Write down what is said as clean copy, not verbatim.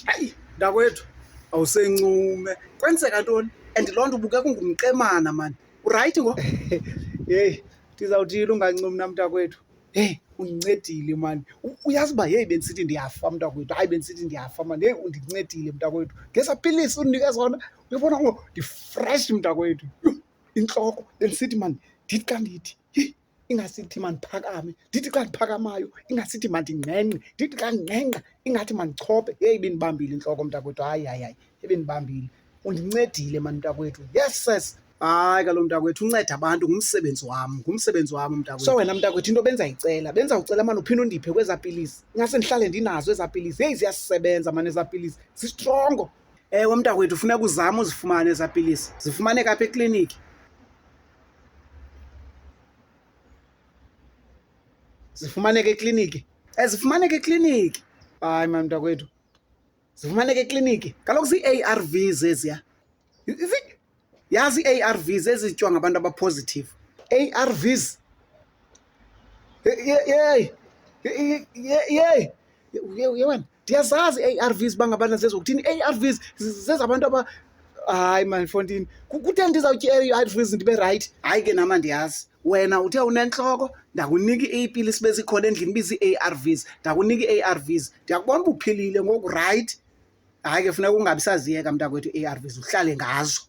Hayi mntakwethu, awusencume kwenzeka ntoni? And loo nto ubukeka ungumqemana mani, urayithi ngo? Heyi, ndizawuthini ungancumi na mntakwethu? Heyi, undincedile mani. Uyazi uba heyi bendisithi ndiyafa mntakwethu, hayi bendisithi ndiyafa mani. Heyi, undincedile mntakwethu. Ngeza pilisi undinike zona, uyabona ngo ndifresh mntakwethu. Intloko bendisithi mani ndithi xa ndithi ingasithi mandiphakame, ndithi xa ndiphakamayo ingasithi mandingqengqe, ndithi xa ndingqengqa ingathi mandichophe. Heyi bendibambile intloko mntakwethu, hayi ebendibambile. Undincedile mani mntakwethu. Yes sis. Hayi kaloku mntakwethu, unceda abantu ngumsebenzi wam mntakwethu. So wena mntakwethu into benzawucela mani uphinde undiphe kwezaa pilisi, ingase ndihlale ndinazo ezaa pilisi. Heyi ziyasisebenza mani ezaa pilisi, zistrongo. Ewe mntakwethu, funeka uzame uzifumane ezaa pilisi. Zifumaneka apha ekliniki? Zifumaneka ekliniki? Zifumaneka ekliniki. Hayi mani mntakwethu, zifumaneka ekliniki. Kaloku zii-A_R_Vs eziya. Yazi ii-A_R_Vs ezityiwa ngabantu abapositive. A_R_Vs. Yeyi wena, ndiyazazi ii-A_R_Vs uba ngabana zezokuthini. Ii-A_R_Vs zezabantu hayi mani Fontini, kutheni ndizawutya ii-A_R_Vs ndibe rayithi? Hayi ke nama ndiyazi wena uthe unentloko, ndakunika iipilisi bezikhona endlini bizii-A_R_Vs, ndakunika ii-A_R_Vs, ndiyakubona uba uphilile ngoku rayithi. Hayi ke funeka ungabi saziyeka mntakwethu ii-A_R_Vs, uhlale ngazo.